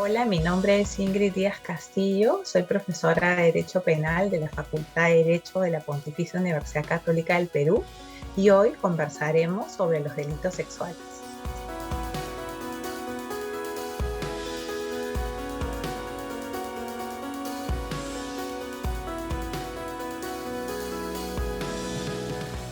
Hola, mi nombre es Ingrid Díaz Castillo, soy profesora de Derecho Penal de la Facultad de Derecho de la Pontificia Universidad Católica del Perú y hoy conversaremos sobre los delitos sexuales.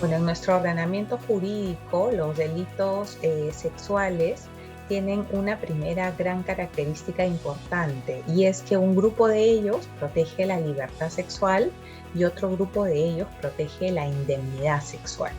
Bueno, en nuestro ordenamiento jurídico, los delitos sexuales tienen una primera gran característica importante y es que un grupo de ellos protege la libertad sexual y otro grupo de ellos protege la indemnidad sexual.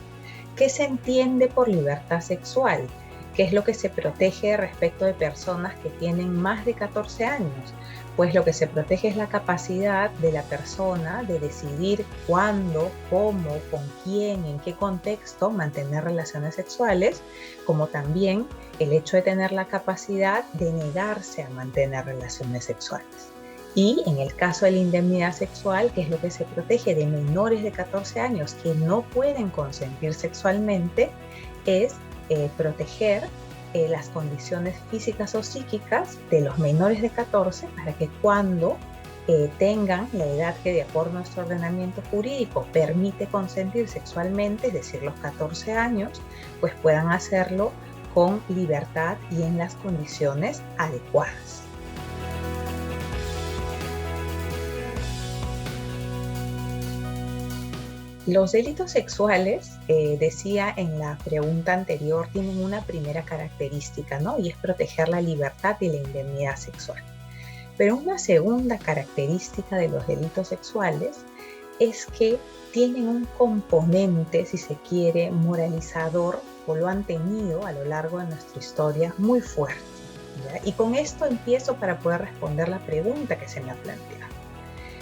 ¿Qué se entiende por libertad sexual? ¿Qué es lo que se protege respecto de personas que tienen más de 14 años? Pues lo que se protege es la capacidad de la persona de decidir cuándo, cómo, con quién, en qué contexto mantener relaciones sexuales, como también el hecho de tener la capacidad de negarse a mantener relaciones sexuales. Y en el caso de la indemnidad sexual, que es lo que se protege de menores de 14 años que no pueden consentir sexualmente, es proteger las condiciones físicas o psíquicas de los menores de 14 para que cuando tengan la edad que de acuerdo a nuestro ordenamiento jurídico permite consentir sexualmente, es decir, los 14 años, pues puedan hacerlo con libertad y en las condiciones adecuadas. Los delitos sexuales, decía en la pregunta anterior, tienen una primera característica, ¿no? Y es proteger la libertad y la indemnidad sexual. Pero una segunda característica de los delitos sexuales es que tienen un componente, si se quiere, moralizador, o lo han tenido a lo largo de nuestra historia muy fuerte, ¿ya? Y con esto empiezo para poder responder la pregunta que se me ha planteado.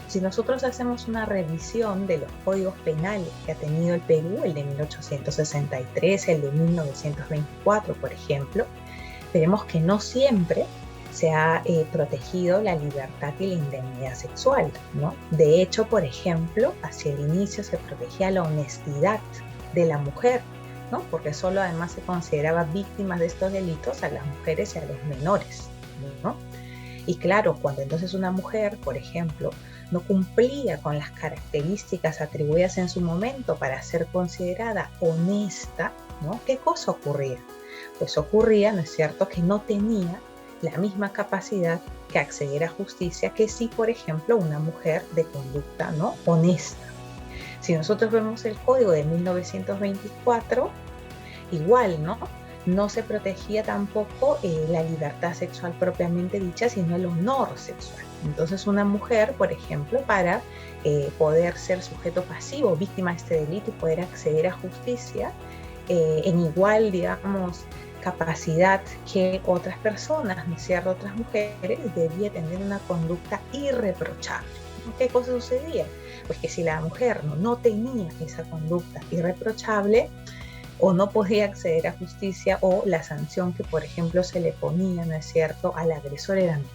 Si nosotros hacemos una revisión de los códigos penales que ha tenido el Perú, el de 1863, el de 1924, por ejemplo, veremos que no siempre se ha protegido la libertad y la indemnidad sexual, ¿no? De hecho, por ejemplo, hacia el inicio se protegía la honestidad de la mujer, ¿no? Porque solo además se consideraba víctimas de estos delitos a las mujeres y a los menores, ¿no? Y claro, cuando entonces una mujer, por ejemplo, no cumplía con las características atribuidas en su momento para ser considerada honesta, ¿no? ¿Qué cosa ocurría? Pues ocurría, ¿no es cierto?, que no tenía la misma capacidad que acceder a justicia que si, por ejemplo, una mujer de conducta, ¿no?, honesta. Si nosotros vemos el código de 1924, igual, ¿no? No se protegía tampoco la libertad sexual propiamente dicha, sino el honor sexual. Entonces una mujer, por ejemplo, para poder ser sujeto pasivo, víctima de este delito y poder acceder a justicia en igual, digamos, capacidad que otras personas, ¿no es cierto?, otras mujeres, debía tener una conducta irreprochable. ¿Qué cosa sucedía? Pues que si la mujer no tenía esa conducta irreprochable, o no podía acceder a justicia, o la sanción que, por ejemplo, se le ponía, ¿no es cierto?, al agresor era menor.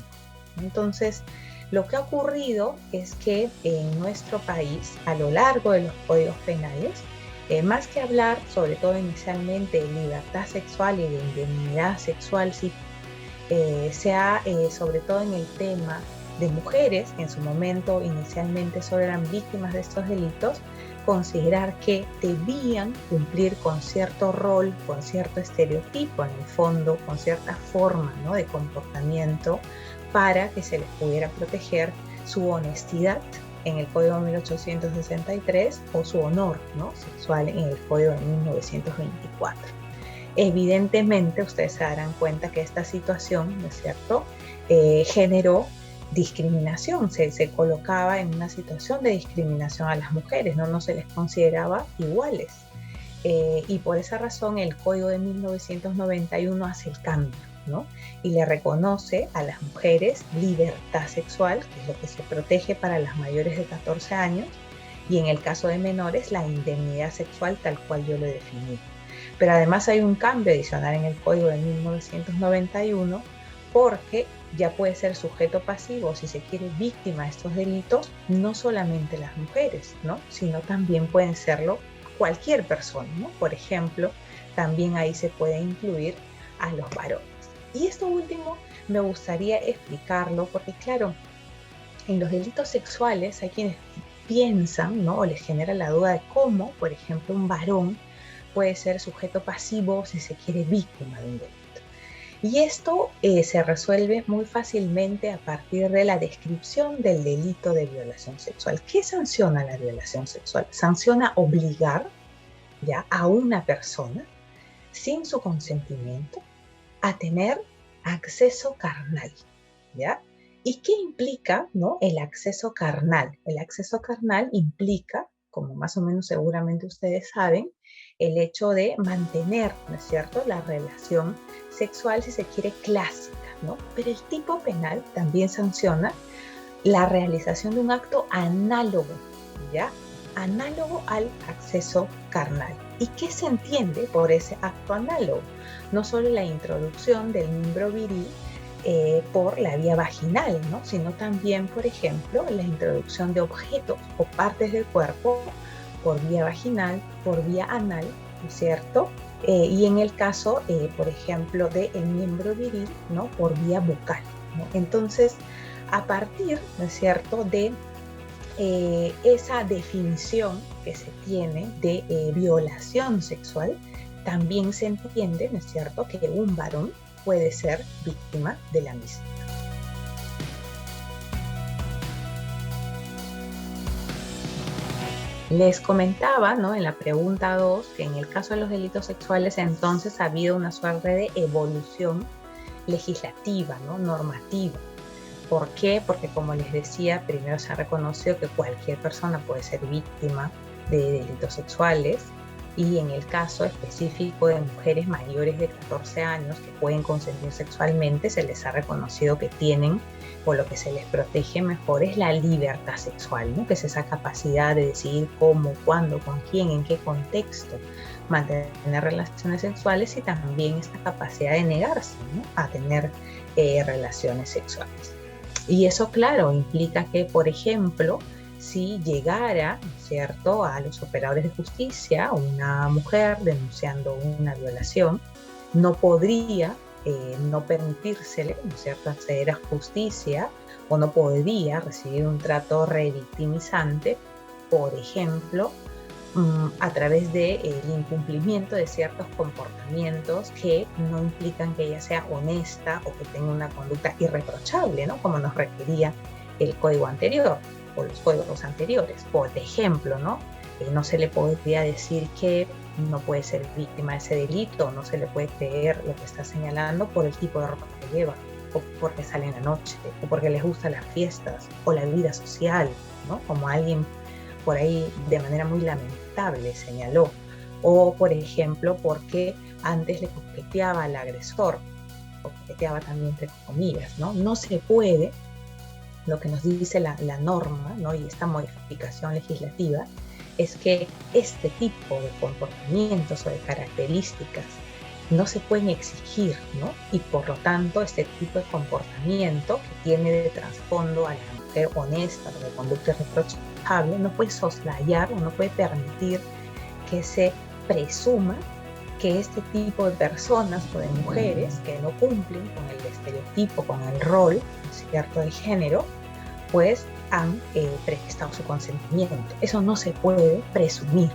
Entonces, lo que ha ocurrido es que en nuestro país, a lo largo de los códigos penales, más que hablar, sobre todo inicialmente, de libertad sexual y de indemnidad sexual, sí, se ha, sobre todo en el tema de mujeres, que en su momento inicialmente solo eran víctimas de estos delitos, considerar que debían cumplir con cierto rol, con cierto estereotipo en el fondo, con cierta forma, ¿no?, de comportamiento para que se les pudiera proteger su honestidad en el Código de 1863 o su honor, ¿no?, sexual en el Código de 1924. Evidentemente, ustedes se darán cuenta que esta situación, ¿no es cierto?, generó discriminación, se colocaba en una situación de discriminación a las mujeres, no se les consideraba iguales. Y por esa razón el Código de 1991 hace el cambio, ¿no?, y le reconoce a las mujeres libertad sexual, que es lo que se protege para las mayores de 14 años, y en el caso de menores la indemnidad sexual tal cual yo lo definí. Pero además hay un cambio adicional en el Código de 1991 porque ya puede ser sujeto pasivo, si se quiere, víctima de estos delitos, no solamente las mujeres, ¿no?, sino también pueden serlo cualquier persona, ¿no? Por ejemplo, también ahí se puede incluir a los varones. Y esto último me gustaría explicarlo porque, claro, en los delitos sexuales hay quienes piensan, ¿no? O les genera la duda de cómo, por ejemplo, un varón puede ser sujeto pasivo, si se quiere, víctima de un delito. Y esto se resuelve muy fácilmente a partir de la descripción del delito de violación sexual. ¿Qué sanciona la violación sexual? Sanciona obligar ya a una persona sin su consentimiento a tener acceso carnal, ¿ya? ¿Y qué implica, no, el acceso carnal? El acceso carnal implica, como más o menos seguramente ustedes saben, el hecho de mantener, ¿no es cierto?, la relación sexual, si se quiere, clásica, ¿no? Pero el tipo penal también sanciona la realización de un acto análogo, ¿ya? Análogo al acceso carnal. ¿Y qué se entiende por ese acto análogo? No solo la introducción del miembro viril por la vía vaginal, ¿no? Sino también, por ejemplo, la introducción de objetos o partes del cuerpo por vía vaginal, por vía anal, ¿no es cierto? Y en el caso, por ejemplo, del miembro viril, ¿no? Por vía bucal, ¿no? Entonces, a partir, ¿no es cierto?, de esa definición que se tiene de violación sexual, también se entiende, ¿no es cierto?, que un varón puede ser víctima de la misma. Les comentaba, ¿no?, en la pregunta 2, que en el caso de los delitos sexuales entonces ha habido una suerte de evolución legislativa, ¿no?, normativa. ¿Por qué? Porque, como les decía, primero se ha reconocido que cualquier persona puede ser víctima de delitos sexuales, y en el caso específico de mujeres mayores de 14 años que pueden consentir sexualmente, se les ha reconocido que tienen, o lo que se les protege mejor es la libertad sexual, ¿no? Que es esa capacidad de decidir cómo, cuándo, con quién, en qué contexto mantener relaciones sexuales, y también esta capacidad de negarse, ¿no?, a tener relaciones sexuales. Y eso, claro, implica que, por ejemplo, si llegara, ¿cierto?, a los operadores de justicia una mujer denunciando una violación, no podría no permitírsele, ¿no es cierto?, acceder a justicia, o no podría recibir un trato revictimizante, por ejemplo, a través del incumplimiento de ciertos comportamientos que no implican que ella sea honesta o que tenga una conducta irreprochable, ¿no?, como nos requería el código anterior o los códigos anteriores. Por ejemplo, ¿no?, no se le podría decir que no puede ser víctima de ese delito, no se le puede creer lo que está señalando por el tipo de ropa que lleva, o porque sale en la noche, o porque les gustan las fiestas o la vida social, ¿no?, como alguien por ahí de manera muy lamentable señaló, o por ejemplo porque antes le coqueteaba al agresor, o coqueteaba también entre comillas, ¿no? No se puede, lo que nos dice la norma, ¿no?, y esta modificación legislativa, es que este tipo de comportamientos o de características no se pueden exigir, ¿no? Y por lo tanto, este tipo de comportamiento que tiene de trasfondo a la mujer honesta o de conducta irreprochable no puede soslayar o no puede permitir que se presuma que este tipo de personas o de mujeres que no cumplen con el estereotipo, con el rol, ¿cierto?, de género, pues han prestado su consentimiento. Eso no se puede presumir,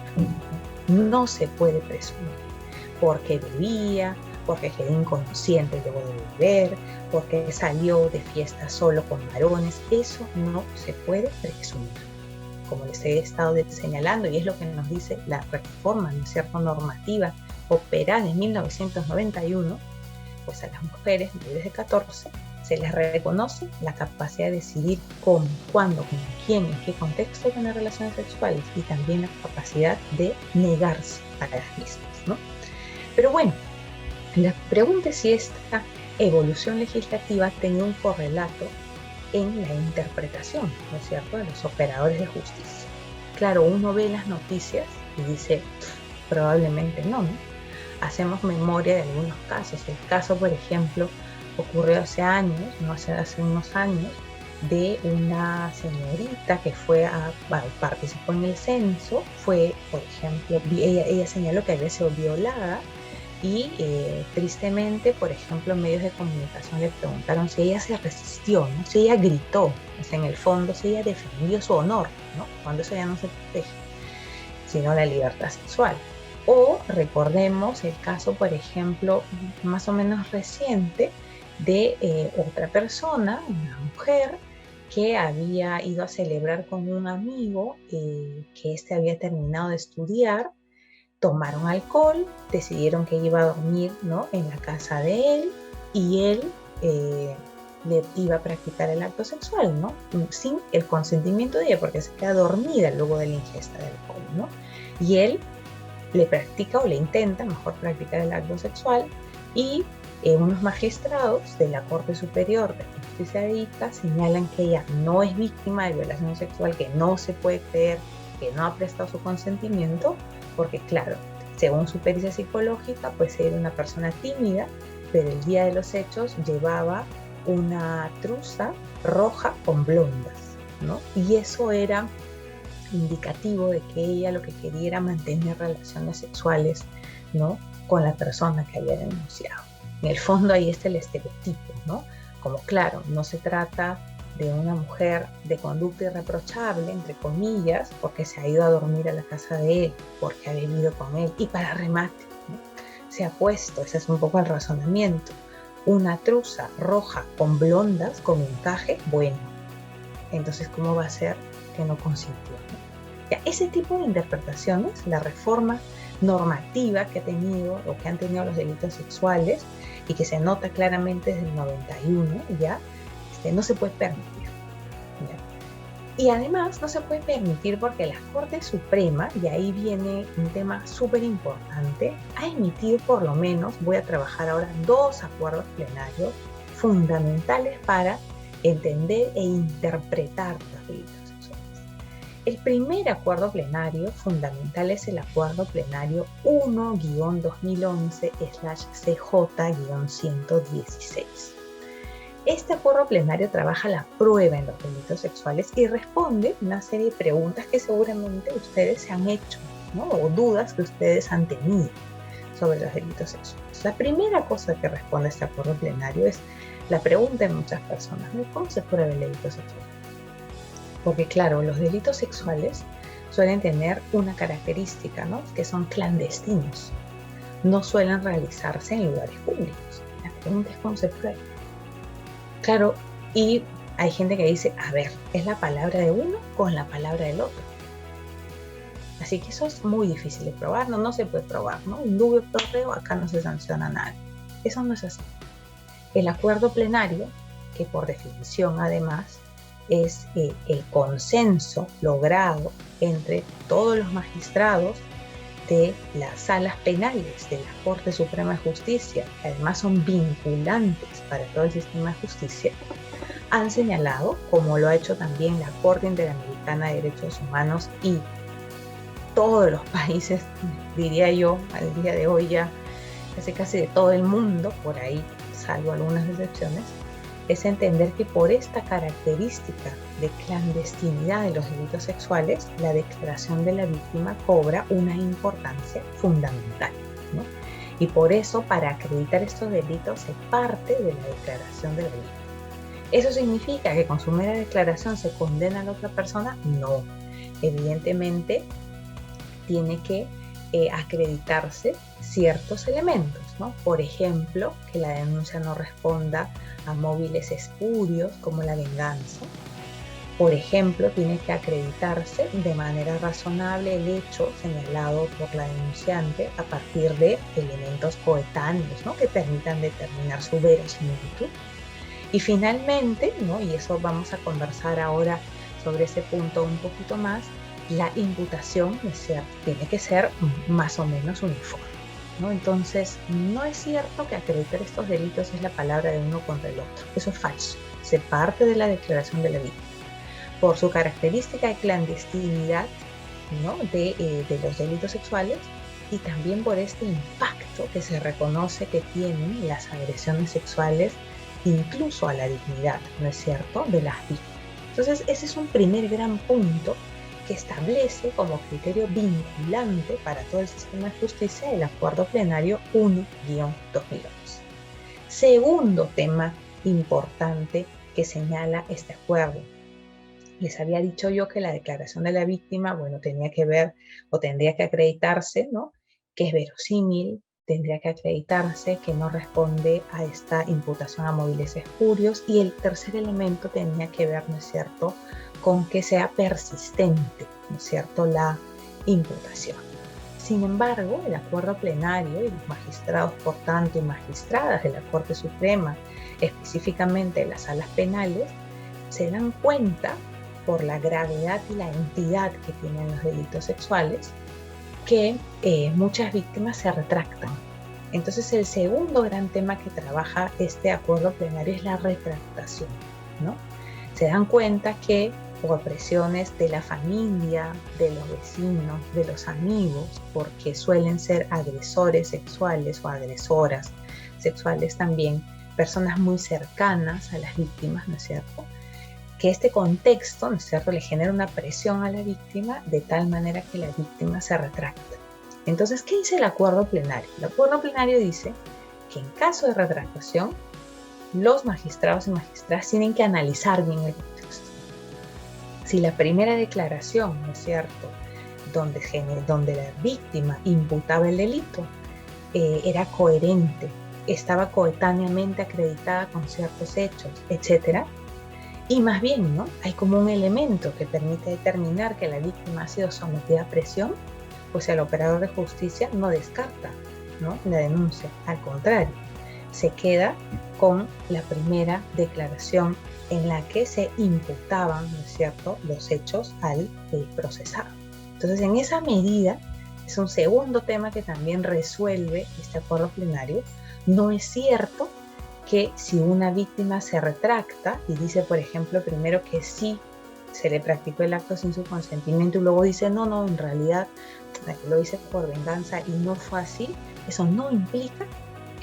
no se puede presumir, porque bebía, porque quedó inconsciente luego de beber, porque salió de fiesta solo con varones. Eso no se puede presumir, como les he estado señalando, y es lo que nos dice la reforma, ¿no es cierto?, normativa operada en 1991, pues a las mujeres mayores de 14 se les reconoce la capacidad de decidir cómo, cuándo, con quién, en qué contexto tener relaciones sexuales, y también la capacidad de negarse a las mismas, ¿no? Pero bueno, la pregunta es si esta evolución legislativa tenía un correlato en la interpretación, ¿no es cierto?, de los operadores de justicia. Claro, uno ve las noticias y dice, probablemente no, ¿no? Hacemos memoria de algunos casos. El caso, por ejemplo, ocurrió hace años, no hace unos años, de una señorita que participó en el censo. Fue, por ejemplo, ella señaló que había sido violada Y tristemente, por ejemplo, medios de comunicación le preguntaron si ella se resistió, ¿no? Si ella gritó, o sea, en el fondo, si ella defendió su honor, ¿no? Cuando eso ya no se protege, sino la libertad sexual. O recordemos el caso, por ejemplo, más o menos reciente, de otra persona, una mujer, que había ido a celebrar con un amigo, que este había terminado de estudiar, tomaron alcohol, decidieron que iba a dormir, ¿no?, en la casa de él, y él le iba a practicar el acto sexual, ¿no?, sin el consentimiento de ella, porque se queda dormida luego de la ingesta de alcohol, ¿no? Y él le practica o le intenta, mejor, practicar el acto sexual, y unos magistrados de la Corte Superior de Justicia de Ica señalan que ella no es víctima de violación sexual, que no se puede creer, que no ha prestado su consentimiento, porque claro, según su pericia psicológica, pues era una persona tímida, pero el día de los hechos llevaba una truza roja con blondas, ¿no? Y eso era indicativo de que ella lo que quería era mantener relaciones sexuales, ¿no?, con la persona que había denunciado. En el fondo ahí está el estereotipo, ¿no? Como claro, no se trata de una mujer de conducta irreprochable, entre comillas, porque se ha ido a dormir a la casa de él, porque ha vivido con él, y para remate, ¿no?, se ha puesto, ese es un poco el razonamiento, una truza roja con blondas, con encaje, bueno, entonces ¿cómo va a ser que no consintió, ¿no? Ya, ese tipo de interpretaciones, la reforma normativa que ha tenido o que han tenido los delitos sexuales, y que se nota claramente desde el 91, ya, no se puede permitir, ¿ya? Y además no se puede permitir porque la Corte Suprema, y ahí viene un tema súper importante, ha emitido por lo menos, voy a trabajar ahora, 2 acuerdos plenarios fundamentales para entender e interpretar los delitos sexuales. El primer acuerdo plenario fundamental es el acuerdo plenario 1-2011/CJ-116. Este acuerdo plenario trabaja la prueba en los delitos sexuales y responde una serie de preguntas que seguramente ustedes se han hecho, ¿no?, o dudas que ustedes han tenido sobre los delitos sexuales. La primera cosa que responde este acuerdo plenario es la pregunta de muchas personas, ¿no?, ¿cómo se prueba el delito sexual? Porque claro, los delitos sexuales suelen tener una característica, ¿no?, que son clandestinos, no suelen realizarse en lugares públicos. La pregunta es cómo se prueba. Claro, y hay gente que dice, a ver, es la palabra de uno con la palabra del otro. Así que eso es muy difícil de probar, no se puede probar, ¿no? Un nubio torreo, acá no se sanciona a nadie. Eso no es así. El acuerdo plenario, que por definición además es el consenso logrado entre todos los magistrados de las salas penales de la Corte Suprema de Justicia, que además son vinculantes para todo el sistema de justicia, han señalado, como lo ha hecho también la Corte Interamericana de Derechos Humanos y todos los países, diría yo, al día de hoy ya casi de todo el mundo, por ahí, salvo algunas excepciones, es entender que por esta característica de clandestinidad de los delitos sexuales, la declaración de la víctima cobra una importancia fundamental, ¿no? Y por eso, para acreditar estos delitos, se parte de la declaración de la víctima. ¿Eso significa que con su mera declaración se condena a la otra persona? No. Evidentemente, tiene que acreditarse ciertos elementos, ¿no? Por ejemplo, que la denuncia no responda a móviles espurios como la venganza. Por ejemplo, tiene que acreditarse de manera razonable el hecho señalado por la denunciante a partir de elementos coetáneos, ¿no?, que permitan determinar su verosimilitud. Y finalmente, ¿no?, y eso vamos a conversar ahora sobre ese punto un poquito más, la imputación tiene que ser más o menos uniforme, ¿no? Entonces, no es cierto que acreditar estos delitos es la palabra de uno contra el otro. Eso es falso. Se parte de la declaración de la víctima. Por su característica de clandestinidad, ¿no?, de los delitos sexuales, y también por este impacto que se reconoce que tienen las agresiones sexuales incluso a la dignidad, ¿no es cierto?, de las víctimas. Entonces, ese es un primer gran punto que establece como criterio vinculante para todo el sistema de justicia el Acuerdo Plenario 1-2011. Segundo tema importante que señala este acuerdo. Les había dicho yo que la declaración de la víctima, bueno, tenía que ver o tendría que acreditarse, ¿no? Que es verosímil, tendría que acreditarse que no responde a esta imputación a móviles espurios, y el tercer elemento tenía que ver, ¿no es cierto?, con que sea persistente, ¿no es cierto?, la imputación. Sin embargo, el acuerdo plenario y los magistrados, por tanto, y magistradas de la Corte Suprema, específicamente de las salas penales, se dan cuenta, por la gravedad y la entidad que tienen los delitos sexuales, que muchas víctimas se retractan. Entonces, el segundo gran tema que trabaja este acuerdo plenario es la retractación, ¿no? Se dan cuenta que por presiones de la familia, de los vecinos, de los amigos, porque suelen ser agresores sexuales o agresoras sexuales también, personas muy cercanas a las víctimas, ¿no es cierto?, que este contexto, ¿no es cierto?, le genera una presión a la víctima de tal manera que la víctima se retracta. Entonces, ¿qué dice el acuerdo plenario? El acuerdo plenario dice que en caso de retractación, los magistrados y magistradas tienen que analizar bien el contexto. Si la primera declaración, ¿no es cierto?, donde la víctima imputaba el delito, era coherente, estaba coetáneamente acreditada con ciertos hechos, etc., y más bien, ¿no?, hay como un elemento que permite determinar que la víctima ha sido sometida a presión, pues el operador de justicia no descarta, ¿no?, la denuncia. Al contrario, se queda con la primera declaración en la que se imputaban, ¿no es cierto?, los hechos al procesado. Entonces, en esa medida, es un segundo tema que también resuelve este acuerdo plenario. No es cierto que si una víctima se retracta y dice, por ejemplo, primero que sí se le practicó el acto sin su consentimiento y luego dice, no, en realidad lo hice por venganza y no fue así, eso no implica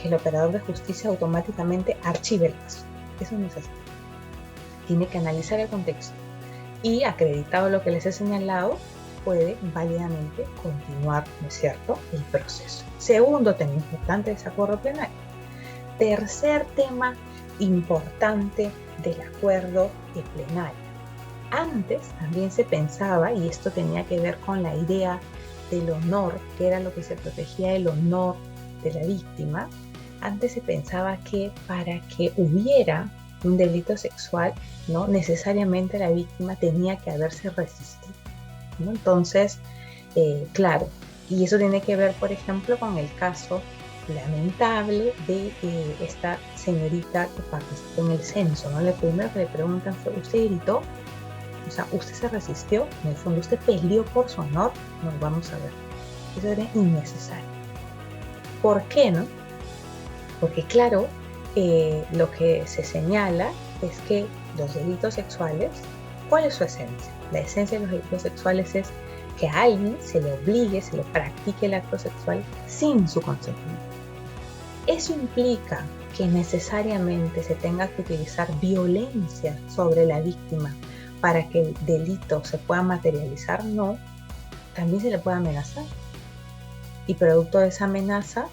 que el operador de justicia automáticamente archive el caso. Eso no es así. Tiene que analizar el contexto y, acreditado lo que les he señalado, puede válidamente continuar, ¿no es cierto?, el proceso. Segundo tema importante de ese acuerdo plenario. Tercer tema importante del acuerdo plenario. Antes también se pensaba, y esto tenía que ver con la idea del honor, que era lo que se protegía, el honor de la víctima. Antes se pensaba que para que hubiera un delito sexual, ¿no?, necesariamente la víctima tenía que haberse resistido, ¿no? Entonces, claro, y eso tiene que ver, por ejemplo, con el caso lamentable de esta señorita que participó en el censo, ¿no? Lo primero que le preguntan fue, ¿usted gritó? O sea, ¿usted se resistió? En el fondo, ¿usted peleó por su honor? No, vamos a ver. Eso era innecesario. ¿Por qué, no? Porque, claro, lo que se señala es que los delitos sexuales, ¿cuál es su esencia? La esencia de los delitos sexuales es que a alguien se le obligue, se le practique el acto sexual sin su consentimiento. Eso implica que necesariamente se tenga que utilizar violencia sobre la víctima para que el delito se pueda materializar. No, también se le puede amenazar. Y producto de esa amenaza,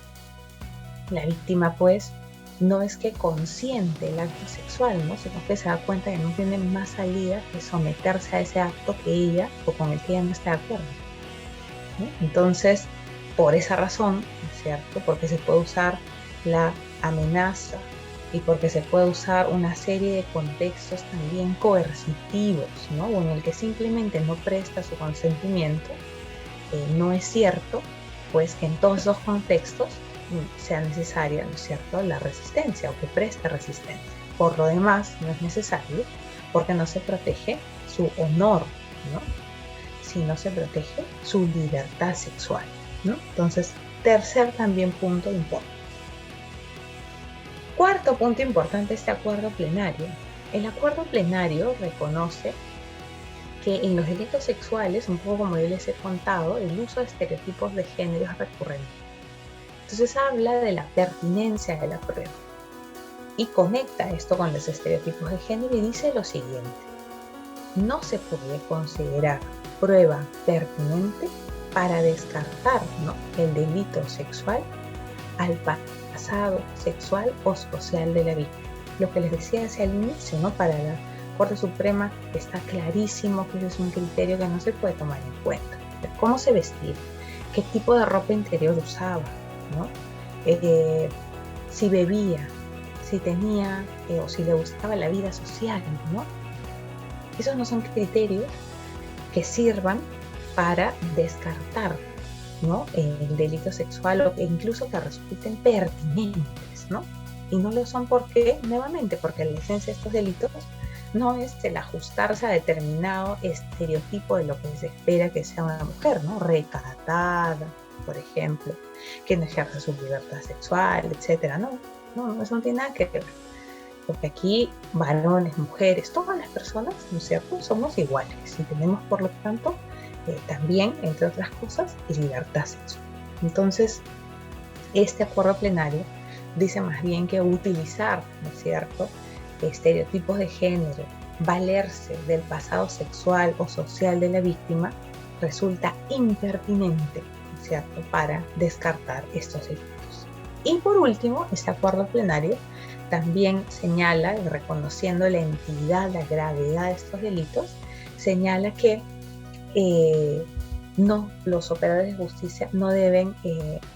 la víctima pues no es que consiente el acto sexual, ¿no?, sino que se da cuenta que no tiene más salida que someterse a ese acto que ella o con el que ella no está de acuerdo, ¿no? Entonces, por esa razón, ¿no es cierto?, porque se puede usar la amenaza y porque se puede usar una serie de contextos también coercitivos, ¿no?, o en el que simplemente no presta su consentimiento, no es cierto pues que en todos esos contextos sea necesaria, ¿no es cierto?, la resistencia o que preste resistencia. Por lo demás, no es necesario porque no se protege su honor, ¿no?, sino se protege su libertad sexual, ¿no? Entonces, tercer también punto importante. Cuarto punto importante de este acuerdo plenario. El acuerdo plenario reconoce que en los delitos sexuales, un poco como yo les he contado, el uso de estereotipos de género es recurrente. Entonces habla de la pertinencia de la prueba y conecta esto con los estereotipos de género y dice lo siguiente: no se puede considerar prueba pertinente para descartar, ¿no?, el delito sexual al pasado sexual o social de la víctima. Lo que les decía hacia el inicio, ¿no?, para la Corte Suprema está clarísimo que ese es un criterio que no se puede tomar en cuenta. ¿Cómo se vestía? ¿Qué tipo de ropa interior usaba? ¿No? Si bebía, si tenía o si le gustaba la vida social, ¿no? Esos no son criterios que sirvan para descartar, ¿no?, el delito sexual, o que incluso que resulten pertinentes, ¿no? Y no lo son porque, nuevamente, porque la esencia de estos delitos no es el ajustarse a determinado estereotipo de lo que se espera que sea una mujer, ¿no? Recatada, por ejemplo, que no ejerce su libertad sexual, etcétera. No, eso no tiene nada que ver. Porque aquí varones, mujeres, todas las personas, ¿no es cierto?, somos iguales y tenemos, por lo tanto, también, entre otras cosas, libertad sexual. Entonces, este acuerdo plenario dice más bien que utilizar, ¿no es cierto?, estereotipos de género, valerse del pasado sexual o social de la víctima, resulta impertinente, ¿no es cierto?, para descartar estos delitos. Y por último, este acuerdo plenario también señala, reconociendo la entidad, la gravedad de estos delitos, señala que los operadores de justicia no deben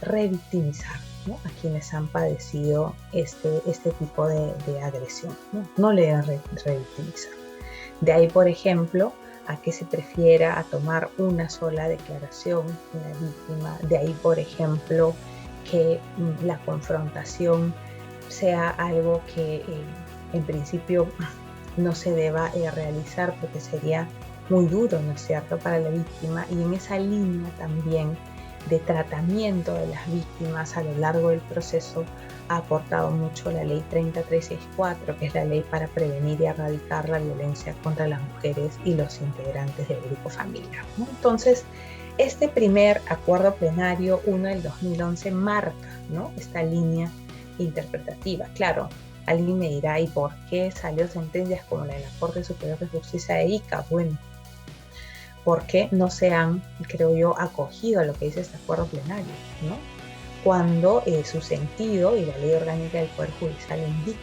revictimizar, ¿no?, a quienes han padecido este tipo de agresión, no le deben revictimizar. De ahí, por ejemplo, a que se prefiera a tomar una sola declaración de la víctima. De ahí, por ejemplo, que la confrontación sea algo que en principio no se deba realizar porque sería muy duro, ¿no es cierto?, para la víctima. Y en esa línea también de tratamiento de las víctimas a lo largo del proceso ha aportado mucho la ley 30364, que es la ley para prevenir y erradicar la violencia contra las mujeres y los integrantes del grupo familiar, ¿no? Entonces, este primer acuerdo plenario, uno del 2011, marca, ¿no?, esta línea interpretativa. Claro, alguien me dirá, ¿y por qué salió sentencias como la de la Corte Superior de Justicia de Ica? Bueno, porque no se han, creo yo, acogido a lo que dice este acuerdo plenario, ¿no?, cuando su sentido y la ley orgánica del Poder Judicial lo indica.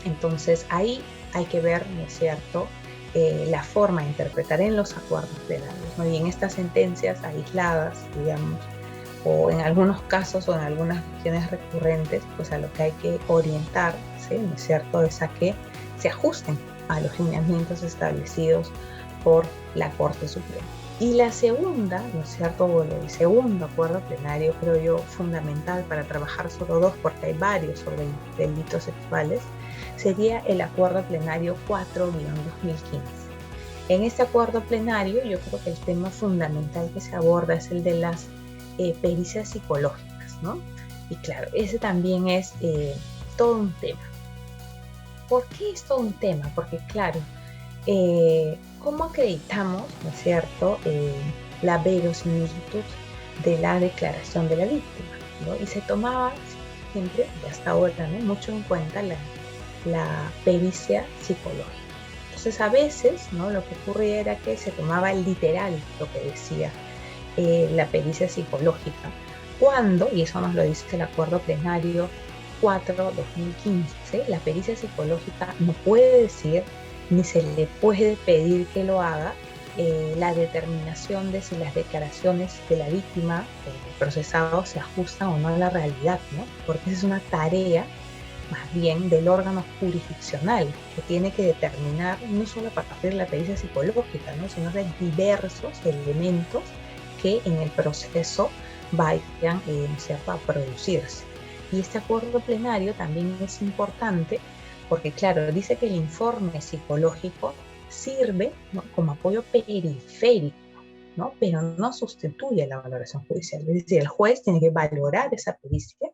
Entonces ahí hay que ver, ¿no es cierto?, la forma de interpretar en los acuerdos plenarios, ¿no?, y en estas sentencias aisladas, digamos, o en algunos casos o en algunas regiones recurrentes, pues a lo que hay que orientar, ¿sí?, ¿no es cierto?, es a que se ajusten a los lineamientos establecidos por la Corte Suprema. Y la segunda, ¿no es cierto?, bueno, el segundo acuerdo plenario, creo yo, fundamental para trabajar solo dos, porque hay varios sobre delitos sexuales, sería el acuerdo plenario 4-2015. En este acuerdo plenario, yo creo que el tema fundamental que se aborda es el de las pericias psicológicas, ¿no? Y claro, ese también es todo un tema. ¿Por qué es todo un tema? Porque claro, ¿cómo acreditamos, ¿no es cierto?, la verosimilitud de la declaración de la víctima, ¿no? Y se tomaba siempre, y hasta ahora, ¿no?, mucho en cuenta la pericia psicológica. Entonces, a veces, ¿no?, lo que ocurría era que se tomaba literal lo que decía la pericia psicológica, cuando, y eso nos lo dice el acuerdo plenario 4-2015, la pericia psicológica no puede decir ni se le puede pedir que lo haga la determinación de si las declaraciones de la víctima procesado se ajustan o no a la realidad, ¿no? Porque esa es una tarea más bien del órgano jurisdiccional que tiene que determinar no solo a partir de la pericia psicológica, ¿no?, sino de diversos elementos que en el proceso vayan, ¿cierto?, a producirse. Y este acuerdo plenario también es importante porque, claro, dice que el informe psicológico sirve, ¿no?, como apoyo periférico, ¿no?, pero no sustituye la valoración judicial. Es decir, el juez tiene que valorar esa pericia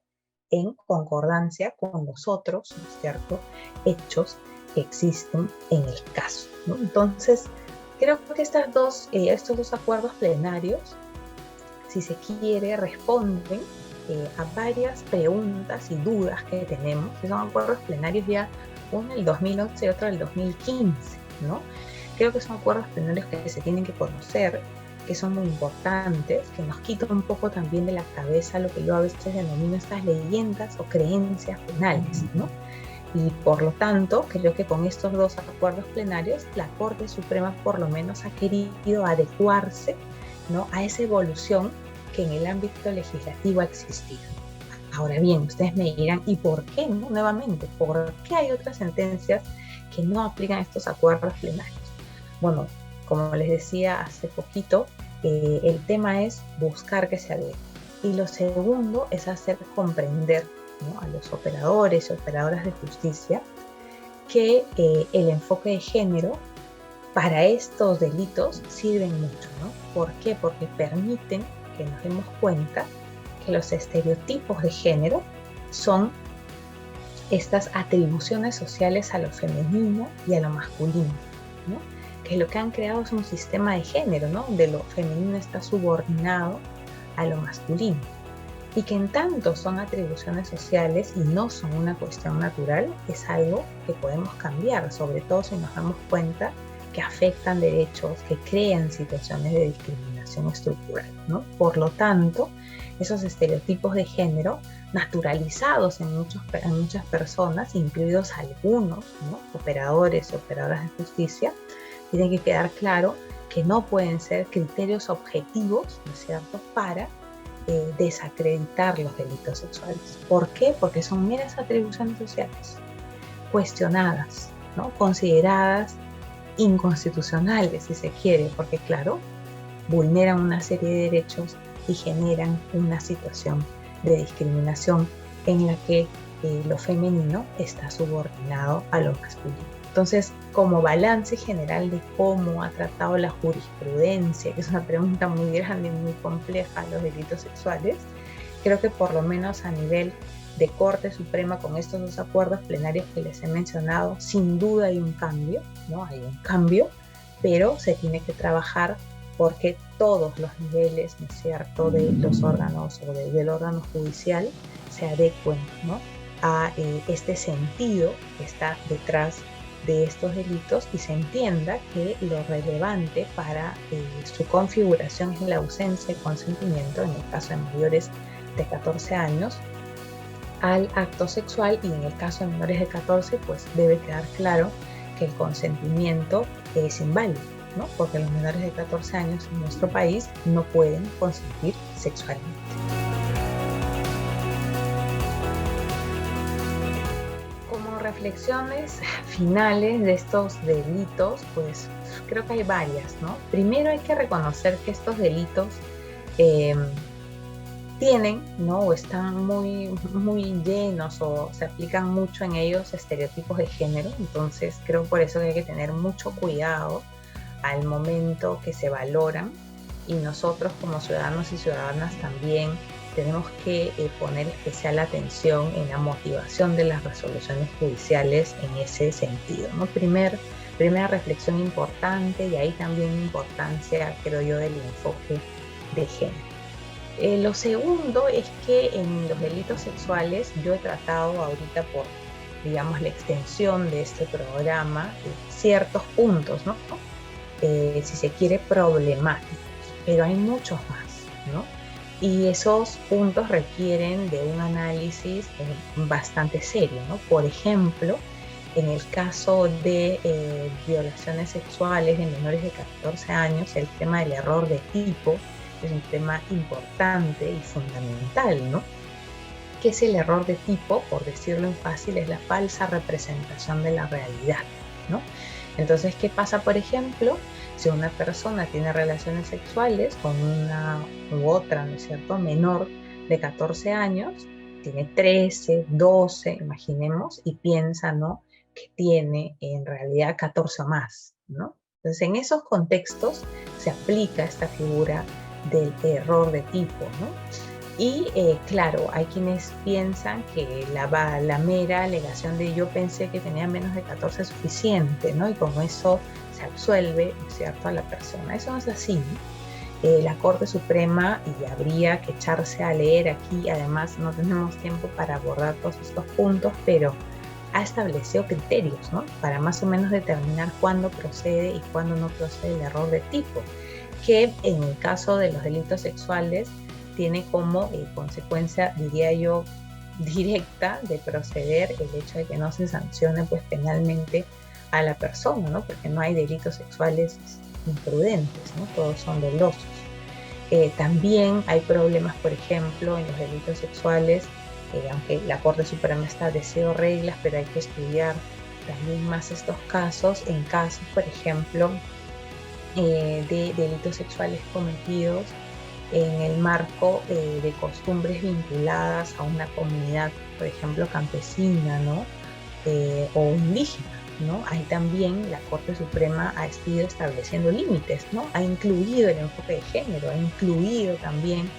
en concordancia con los otros, ¿no es cierto?, hechos que existen en el caso, ¿no? Entonces, creo que estos dos acuerdos plenarios, si se quiere, responden a varias preguntas y dudas que tenemos, que son acuerdos plenarios ya uno del 2011 y otro del 2015, ¿no?, creo que son acuerdos plenarios que se tienen que conocer, que son muy importantes, que nos quitan un poco también de la cabeza lo que yo a veces denomino estas leyendas o creencias penales, ¿no? Y por lo tanto, creo que con estos dos acuerdos plenarios, la Corte Suprema por lo menos ha querido adecuarse, ¿no?, a esa evolución que en el ámbito legislativo ha existido. Ahora bien, ustedes me dirán, ¿y por qué, no? Nuevamente, ¿por qué hay otras sentencias que no aplican estos acuerdos plenarios? Bueno, como les decía hace poquito, el tema es buscar que se adecue. Y lo segundo es hacer comprender, ¿no?, a los operadores y operadoras de justicia que el enfoque de género para estos delitos sirven mucho, ¿no? ¿Por qué? Porque permiten que nos demos cuenta que los estereotipos de género son estas atribuciones sociales a lo femenino y a lo masculino, ¿no? Que lo que han creado es un sistema de género, ¿no?, donde lo femenino está subordinado a lo masculino. Y que en tanto son atribuciones sociales y no son una cuestión natural, es algo que podemos cambiar, sobre todo si nos damos cuenta que afectan derechos, que crean situaciones de discriminación estructural, ¿no? Por lo tanto, esos estereotipos de género naturalizados en muchas personas, incluidos algunos, ¿no?, operadores y operadoras de justicia, tiene que quedar claro que no pueden ser criterios objetivos, ¿no es cierto?, para desacreditar los delitos sexuales. ¿Por qué? Porque son meras atribuciones sociales, cuestionadas, ¿no?, consideradas inconstitucionales, si se quiere, porque claro, vulneran una serie de derechos y generan una situación de discriminación en la que lo femenino está subordinado a lo masculino. Entonces, como balance general de cómo ha tratado la jurisprudencia, que es una pregunta muy grande y muy compleja, los delitos sexuales, creo que por lo menos a nivel de Corte Suprema, con estos dos acuerdos plenarios que les he mencionado, sin duda hay un cambio, ¿no? Hay un cambio, pero se tiene que trabajar porque todos los niveles, ¿no es cierto?, de los órganos o del órgano judicial se adecuen, ¿no?, a este sentido que está detrás de estos delitos y se entienda que lo relevante para su configuración es la ausencia de consentimiento, en el caso de mayores de 14 años, al acto sexual, y en el caso de menores de 14, pues debe quedar claro que el consentimiento es inválido, ¿no?, porque los menores de 14 años en nuestro país no pueden consentir sexualmente. Reflexiones finales de estos delitos, pues creo que hay varias, ¿no? Primero hay que reconocer que estos delitos tienen, ¿no?, o están muy llenos o se aplican mucho en ellos estereotipos de género. Entonces creo por eso que hay que tener mucho cuidado al momento que se valoran, y nosotros como ciudadanos y ciudadanas también tenemos que poner especial atención en la motivación de las resoluciones judiciales en ese sentido, ¿no? Primera reflexión importante, y ahí también importancia, creo yo, del enfoque de género. Lo segundo es que en los delitos sexuales yo he tratado ahorita por, digamos, la extensión de este programa, ciertos puntos, ¿no?, si se quiere, problemáticos, pero hay muchos más, ¿no? Y esos puntos requieren de un análisis bastante serio, ¿no? Por ejemplo, en el caso de violaciones sexuales de menores de 14 años, el tema del error de tipo es un tema importante y fundamental, ¿no? ¿Qué es el error de tipo? Por decirlo en fácil, es la falsa representación de la realidad, ¿no? Entonces, ¿qué pasa, por ejemplo, si una persona tiene relaciones sexuales con una u otra, ¿no es cierto?, menor de 14 años, tiene 13, 12, imaginemos, y piensa, ¿no?, que tiene en realidad 14 o más, ¿no? Entonces, en esos contextos se aplica esta figura del error de tipo, ¿no? Y claro, hay quienes piensan que la mera alegación de yo pensé que tenía menos de 14 es suficiente, ¿no? Y con eso se absuelve, ¿cierto?, a la persona. Eso no es así, ¿no? La Corte Suprema, y habría que echarse a leer aquí, además no tenemos tiempo para abordar todos estos puntos, pero ha establecido criterios, ¿no? Para más o menos determinar cuándo procede y cuándo no procede el error de tipo, que en el caso de los delitos sexuales tiene como consecuencia, diría yo, directa de proceder el hecho de que no se sancione pues penalmente a la persona, ¿no? Porque no hay delitos sexuales imprudentes, ¿no? Todos son dolosos. También hay problemas, por ejemplo, en los delitos sexuales, aunque la Corte Suprema está establecido reglas, pero hay que estudiar también más estos casos, en casos, por ejemplo, de delitos sexuales cometidos en el marco de costumbres vinculadas a una comunidad, por ejemplo, campesina, ¿no? O indígena, ¿no? Ahí también la Corte Suprema ha ido estableciendo límites, ¿no? Ha incluido el enfoque de género, ha incluido también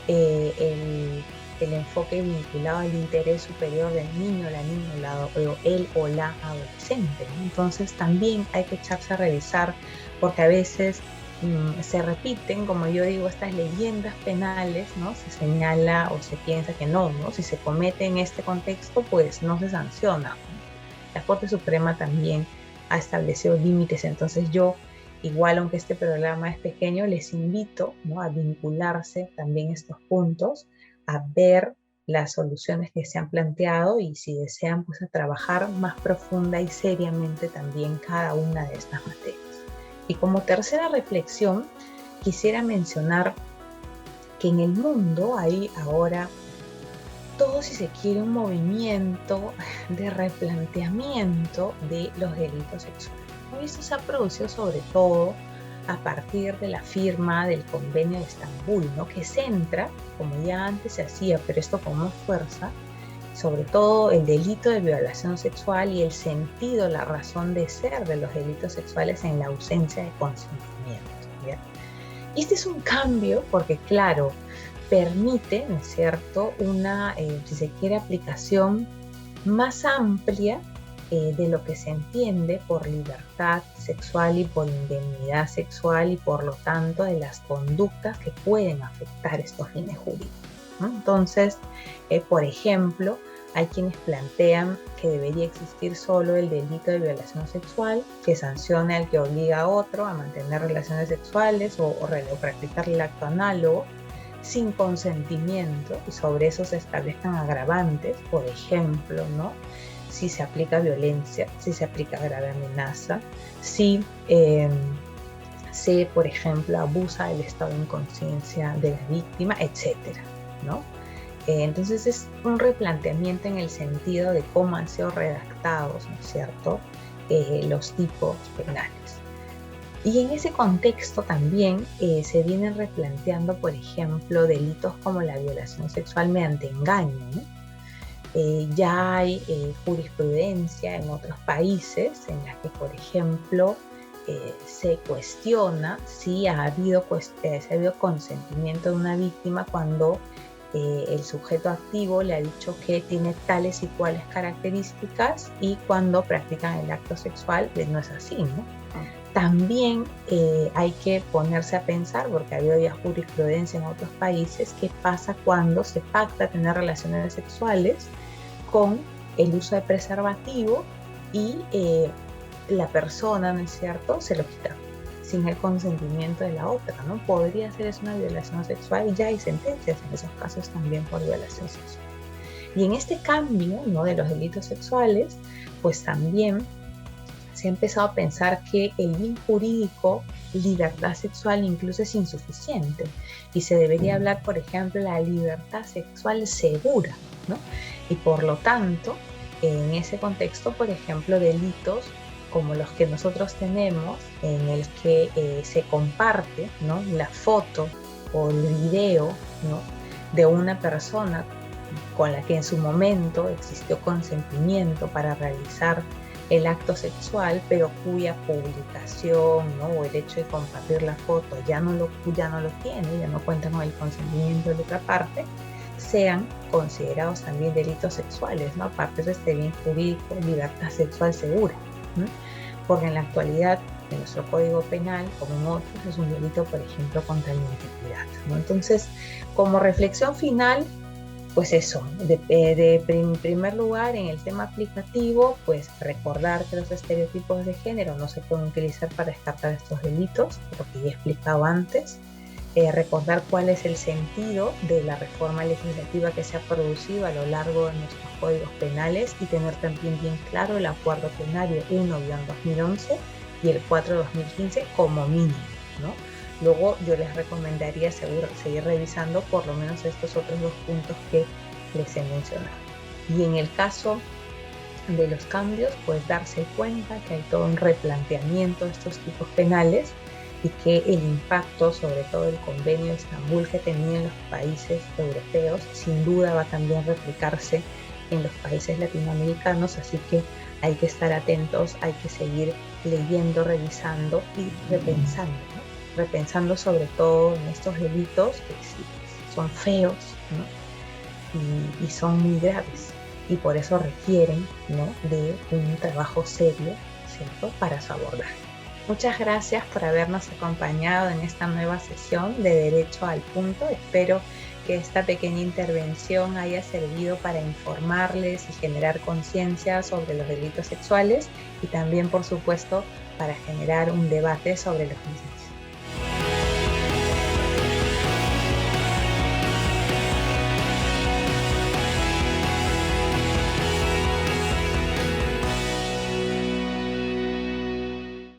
el enfoque vinculado al interés superior del niño, la niña, él o la adolescente, ¿no? Entonces también hay que echarse a revisar, porque a veces se repiten, como yo digo, estas leyendas penales, ¿no? Se señala o se piensa que no, ¿no? Si se comete en este contexto, pues no se sanciona. La Corte Suprema también ha establecido límites, entonces yo, igual aunque este programa es pequeño, les invito, ¿no? A vincularse también estos puntos, a ver las soluciones que se han planteado y si desean, pues a trabajar más profunda y seriamente también cada una de estas materias. Y como tercera reflexión, quisiera mencionar que en el mundo hay ahora todo, si se quiere, un movimiento de replanteamiento de los delitos sexuales. Y esto se ha producido sobre todo a partir de la firma del Convenio de Estambul, ¿no? Que centra, como ya antes se hacía, pero esto con más fuerza, sobre todo el delito de violación sexual y el sentido, la razón de ser de los delitos sexuales en la ausencia de consentimiento, ¿ya? Y este es un cambio porque, claro, permite, ¿no es cierto?, una, si se quiere, aplicación más amplia de lo que se entiende por libertad sexual y por indemnidad sexual y por lo tanto de las conductas que pueden afectar estos fines jurídicos, ¿no? Entonces, por ejemplo, hay quienes plantean que debería existir solo el delito de violación sexual, que sancione al que obliga a otro a mantener relaciones sexuales o practicar el acto análogo sin consentimiento, y sobre eso se establezcan agravantes, por ejemplo, ¿no? Si se aplica violencia, si se aplica grave amenaza, si se, por ejemplo, abusa del estado de inconsciencia de la víctima, etcétera, ¿no? Entonces es un replanteamiento en el sentido de cómo han sido redactados, ¿no es cierto?, los tipos penales. Y en ese contexto también se vienen replanteando, por ejemplo, delitos como la violación sexual mediante engaño, ¿no? Ya hay jurisprudencia en otros países en la que, por ejemplo, se cuestiona si ha habido consentimiento de una víctima cuando el sujeto activo le ha dicho que tiene tales y cuales características, y cuando practican el acto sexual pues no es así, ¿no? También hay que ponerse a pensar, porque ha habido ya jurisprudencia en otros países, qué pasa cuando se pacta tener relaciones sexuales con el uso de preservativo y la persona, ¿no es cierto?, se lo quita sin el consentimiento de la otra, ¿no? Podría ser eso una violación sexual, y ya hay sentencias en esos casos también por violación sexual. Y en este cambio, ¿no?, de los delitos sexuales, pues también se ha empezado a pensar que el bien jurídico, libertad sexual, incluso es insuficiente, y se debería hablar, por ejemplo, de la libertad sexual segura, ¿no? Y por lo tanto, en ese contexto, por ejemplo, delitos como los que nosotros tenemos, en el que se comparte, ¿no?, la foto o el video, ¿no?, de una persona con la que en su momento existió consentimiento para realizar el acto sexual, pero cuya publicación, ¿no?, o el hecho de compartir la foto ya no lo tiene, ya no cuenta con el consentimiento de la otra parte, sean considerados también delitos sexuales, ¿no?, aparte de este bien jurídico, libertad sexual segura, ¿no? Porque en la actualidad, en nuestro Código Penal, como en otros, es un delito, por ejemplo, contra la integridad, ¿no? Entonces, como reflexión final, Pues eso, en primer lugar, en el tema aplicativo, pues recordar que los estereotipos de género no se pueden utilizar para descartar estos delitos, lo que ya he explicado antes. Recordar cuál es el sentido de la reforma legislativa que se ha producido a lo largo de nuestros códigos penales y tener también bien claro el acuerdo plenario 1-2011 y el 4-2015 como mínimo, ¿no? Luego yo les recomendaría seguir revisando por lo menos estos otros dos puntos que les he mencionado. Y en el caso de los cambios, pues darse cuenta que hay todo un replanteamiento de estos tipos penales y que el impacto, sobre todo el convenio de Estambul que tenía en los países europeos, sin duda va a también replicarse en los países latinoamericanos, así que hay que estar atentos, hay que seguir leyendo, revisando y repensando, ¿no? Repensando sobre todo en estos delitos que sí, son feos, ¿no? Y son muy graves y por eso requieren, ¿no?, de un trabajo serio, ¿cierto?, para su abordaje. Muchas gracias por habernos acompañado en esta nueva sesión de Derecho al Punto. Espero que esta pequeña intervención haya servido para informarles y generar conciencia sobre los delitos sexuales y también, por supuesto, para generar un debate sobre los mismos.